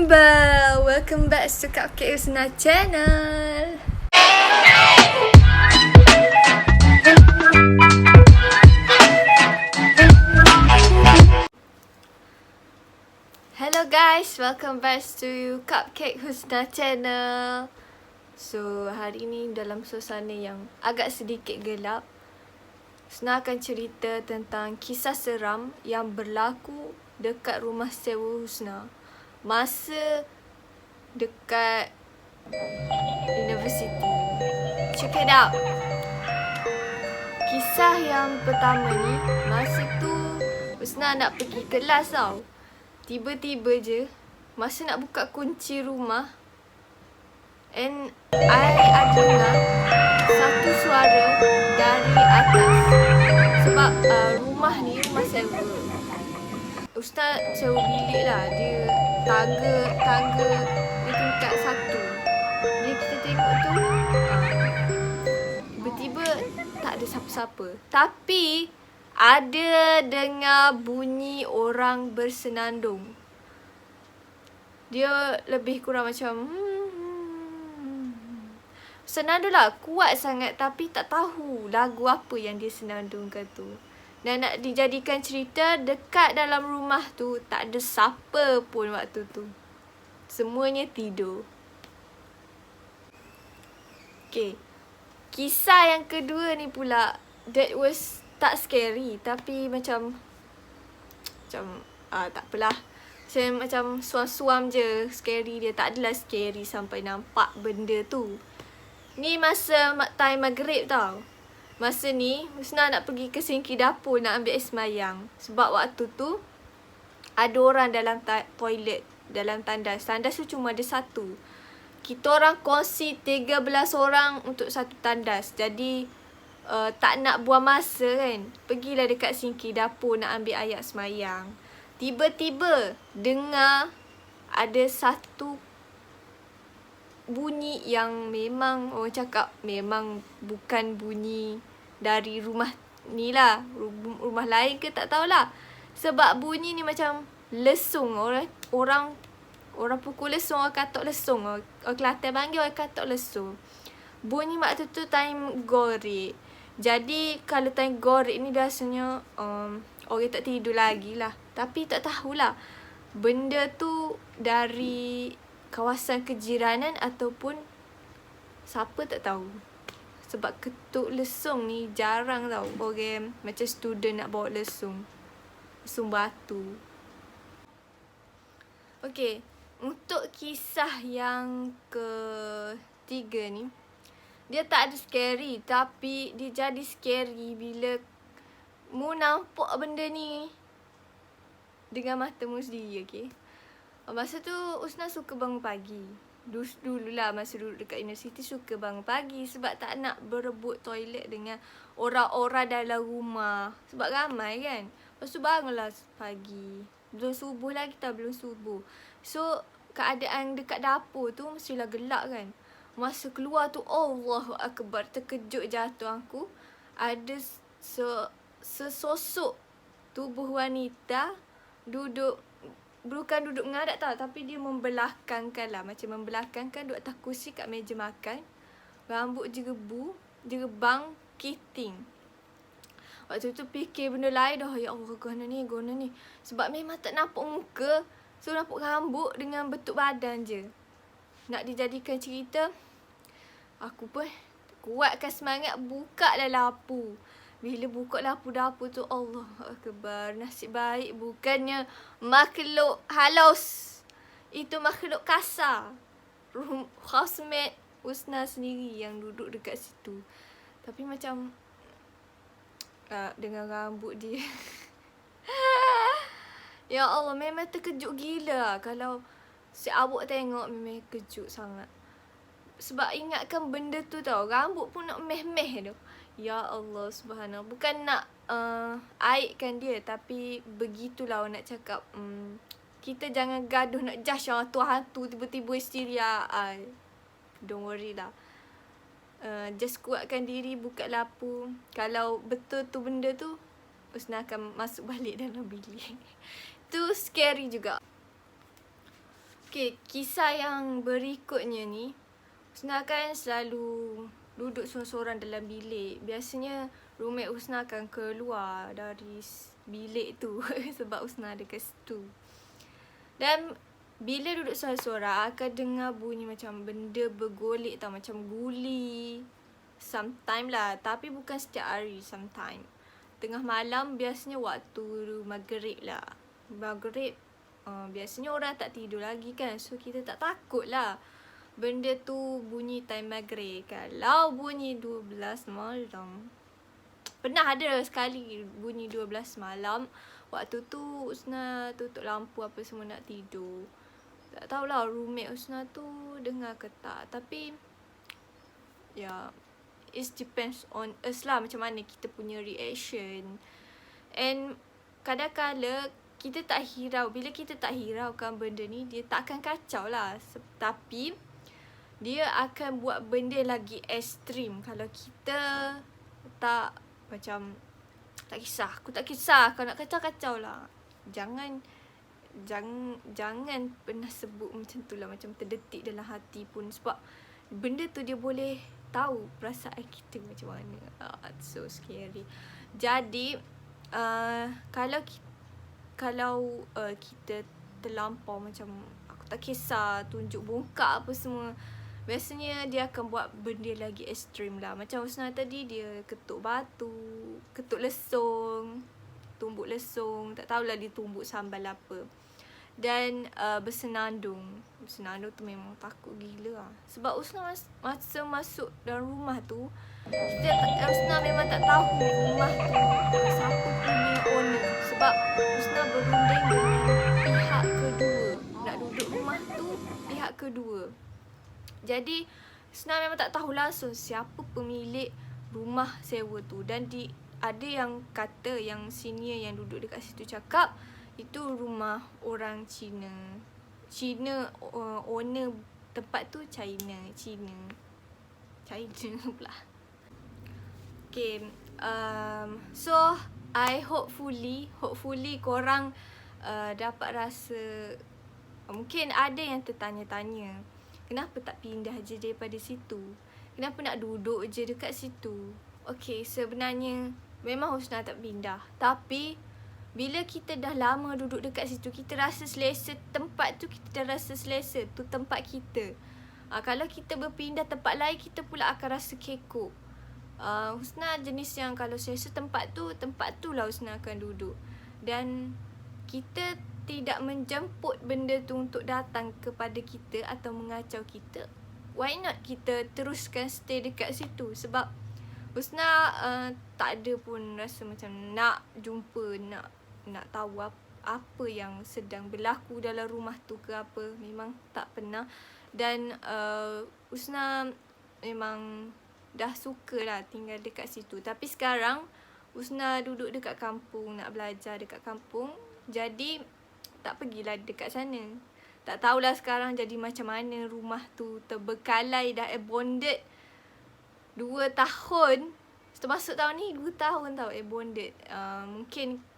member, welcome back to Cupcake Husna channel. Hello guys, welcome back to Cupcake Husna channel. So hari ni dalam suasana yang agak sedikit gelap, Husna akan cerita tentang kisah seram yang berlaku dekat rumah sewa Husna masa dekat universiti. Check it out. Kisah yang pertama ni, masa tu Husna nak pergi kelas tau. Tiba-tiba je masa nak buka kunci rumah, and I ada dengar satu suara dari atas. Sebab rumah ni rumah sewa. Ustaz sewa bilik lah. Dia tangga dia tingkat 1. Bila kita tengok tu, tiba-tiba tak ada siapa-siapa. Tapi ada dengar bunyi orang bersenandung. Dia lebih kurang macam senandung lah, kuat sangat, tapi tak tahu lagu apa yang dia senandungkan tu. Dan nak dijadikan cerita, dekat dalam rumah tu tak ada siapa pun waktu tu. Semuanya tidur. Okay, kisah yang kedua ni pula, that was tak scary, tapi macam tak apalah. Macam suam-suam je scary dia. Tak adalah scary sampai nampak benda tu. Ni masa time maghrib tau. Masa ni Husna nak pergi ke sinki dapur nak ambil air semayang. Sebab waktu tu ada orang dalam toilet, dalam tandas. Tandas tu cuma ada satu. Kita orang kongsi 13 orang untuk satu tandas. Jadi tak nak buang masa kan. Pergilah dekat sinki dapur nak ambil air semayang. Tiba-tiba dengar ada satu bunyi yang memang orang cakap memang bukan bunyi dari rumah ni lah. Rumah lain ke tak tahulah. Sebab bunyi ni macam lesung. Orang pukul lesung, orang katok lesung. Orang Kelantan panggil orang katok lesung. Bunyi waktu tu time gorek. Jadi kalau time gorek ni biasanya orang tak tidur lagi lah. Tapi tak tahulah benda tu dari kawasan kejiranan ataupun siapa tak tahu. Sebab ketuk lesung ni jarang tau orang macam student nak bawa lesung. Lesung batu. Okay, untuk kisah yang ketiga ni, dia tak ada scary, tapi dia jadi scary bila mu nampak benda ni dengan matamu sendiri, okay? Masa tu Husna suka bangun pagi. Dululah masa duduk dekat universiti suka bangun pagi sebab tak nak berebut toilet dengan orang-orang dalam rumah. Sebab ramai kan. Lepas tu bangunlah pagi. Belum subuh lagi tau, belum subuh. So keadaan dekat dapur tu mestilah gelap kan. Masa keluar tu Allahu Akbar, terkejut jatuh aku. Ada sesosok tubuh wanita bukan duduk mengadap tau, tapi dia membelakangkan lah. Macam membelakangkan duduk atas kursi kat meja makan. Rambut jerebang kiting. Waktu tu fikir benda lain dah. Ya Allah, guna ni. Sebab memang tak nampak muka. So nampak rambut dengan bentuk badan je. Nak dijadikan cerita, aku pun kuatkan semangat, buka lah lampu. Bila buka lampu dapur tu, Allah Akbar, nasib baik bukannya makhluk halus. Itu makhluk kasar. Housemate Husna sendiri yang duduk dekat situ. Tapi macam dengan rambut dia. Ya Allah, memang terkejut gila. Kalau si awak tengok memang kejut sangat. Sebab ingatkan benda tu tau, rambut pun nak meh-meh tu. Ya Allah subhanallah. Bukan nak aibkan dia, tapi begitulah orang nak cakap. Kita jangan gaduh nak judge orang tu hantu tiba-tiba histeria. Don't worry lah. Just kuatkan diri, buka lampu. Kalau betul tu benda tu, Husna akan masuk balik dalam bilik. Tu scary juga. Okay, kisah yang berikutnya ni, Husna kan selalu duduk sorang-sorang dalam bilik. Biasanya roommate Husna akan keluar dari bilik tu sebab Husna ada kat situ. Dan bila duduk sorang-sorang akan dengar bunyi macam benda bergolek tau, macam guli. Sometime lah, tapi bukan setiap hari, sometime. Tengah malam biasanya waktu maghrib lah. Maghrib biasanya orang tak tidur lagi kan. So kita tak takut lah benda tu bunyi time maghrib. Kalau bunyi 12 malam, pernah ada sekali bunyi 12 malam. Waktu tu Husna tutup lampu apa semua nak tidur. Tak tahulah roommate Husna tu dengar ke tak. Tapi ya, it depends on us lah macam mana kita punya reaction. And kadang-kadang kita tak hirau. Bila kita tak hiraukan benda ni, dia tak akan kacau lah. Tapi dia akan buat benda lagi ekstrim kalau kita tak macam tak kisah. Aku tak kisah. Kau nak kacau-kacau lah. Jangan pernah sebut macam tu lah. Macam terdetik dalam hati pun. Sebab benda tu dia boleh tahu perasaan kita macam mana. It's so scary. Jadi kalau kita terlampau macam aku tak kisah, tunjuk bongkak apa semua, biasanya dia akan buat benda lagi ekstrim lah. Macam Husna tadi, dia ketuk batu, ketuk lesung, tumbuk lesung, tak tahulah dia tumbuk sambal apa. Dan bersenandung. Bersenandung tu memang takut gila lah. Sebab Husna masa masuk dalam rumah tu, Husna memang tak tahu rumah tu siapa punya owner. Sebab Husna berunding dengan pihak kedua. Nak duduk rumah tu pihak kedua. Jadi Husna memang tak tahu langsung siapa pemilik rumah sewa tu. Dan ada yang kata, yang senior yang duduk dekat situ cakap itu rumah orang Cina. Owner tempat tu China pula. Okay, so I hopefully korang dapat rasa. Mungkin ada yang tertanya-tanya, kenapa tak pindah je daripada situ? Kenapa nak duduk je dekat situ? Okay, sebenarnya memang Husna tak pindah. Tapi bila kita dah lama duduk dekat situ, kita rasa selesa tempat tu, kita dah rasa selesa tu tempat kita. Kalau kita berpindah tempat lain, kita pula akan rasa kekok. Husna jenis yang kalau selesa tempat tu lah Husna akan duduk. Dan kita tidak menjemput benda tu untuk datang kepada kita atau mengacau kita. Why not kita teruskan stay dekat situ? Sebab Husna tak ada pun rasa macam nak jumpa, nak tahu apa yang sedang berlaku dalam rumah tu ke apa. Memang tak pernah. Dan Husna memang dah suka lah tinggal dekat situ. Tapi sekarang Husna duduk dekat kampung, nak belajar dekat kampung. Jadi tak pergilah dekat sana. Tak tahulah sekarang jadi macam mana rumah tu. Terbekalai dah bonded 2 tahun. Termasuk tahun ni 2 tahun tau bonded. Mungkin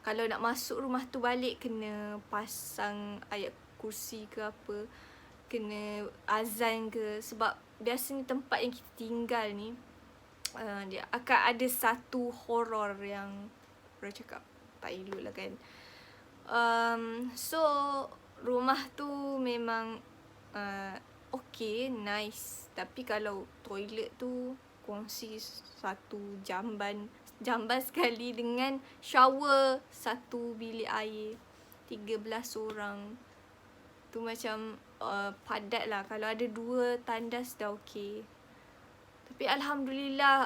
kalau nak masuk rumah tu balik, kena pasang ayat kursi ke apa, kena azan ke. Sebab biasanya tempat yang kita tinggal ni dia akan ada satu horor yang orang cakap tak elok lah kan. So rumah tu memang okay, nice. Tapi kalau toilet tu kongsi satu jamban sekali dengan shower satu bilik air, 13 orang. Tu macam padat lah. Kalau ada 2 tandas dah okey. Tapi Alhamdulillah,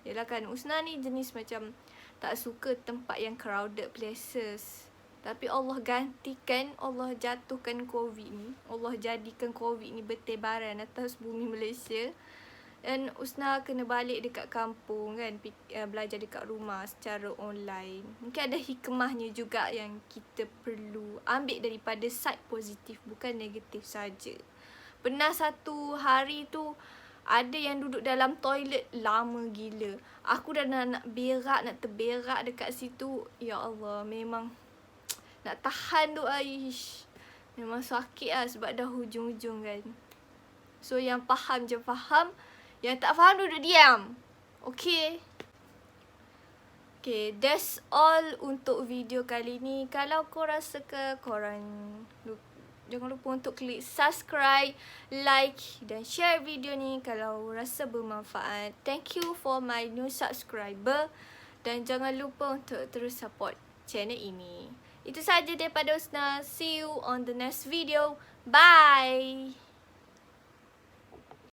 yelah kan, Husna ni jenis macam tak suka tempat yang crowded places. Tapi Allah gantikan, Allah jatuhkan COVID ni, Allah jadikan COVID ni bertebaran atas bumi Malaysia. Dan Husna kena balik dekat kampung kan, belajar dekat rumah secara online. Mungkin ada hikmahnya juga yang kita perlu ambil daripada side positif, bukan negatif saja. Pernah satu hari tu ada yang duduk dalam toilet lama gila. Aku dah nak berak, nak terberak dekat situ. Ya Allah, memang nak tahan tu, aish. Memang sakit lah sebab dah hujung-hujung kan. So yang faham je faham, yang tak faham duduk diam. Okay. Okay, that's all untuk video kali ni. Kalau korang suka, jangan lupa untuk klik subscribe, like dan share video ni kalau rasa bermanfaat. Thank you for my new subscriber. Dan jangan lupa untuk terus support channel ini. Itu sahaja daripada Husna. See you on the next video. Bye!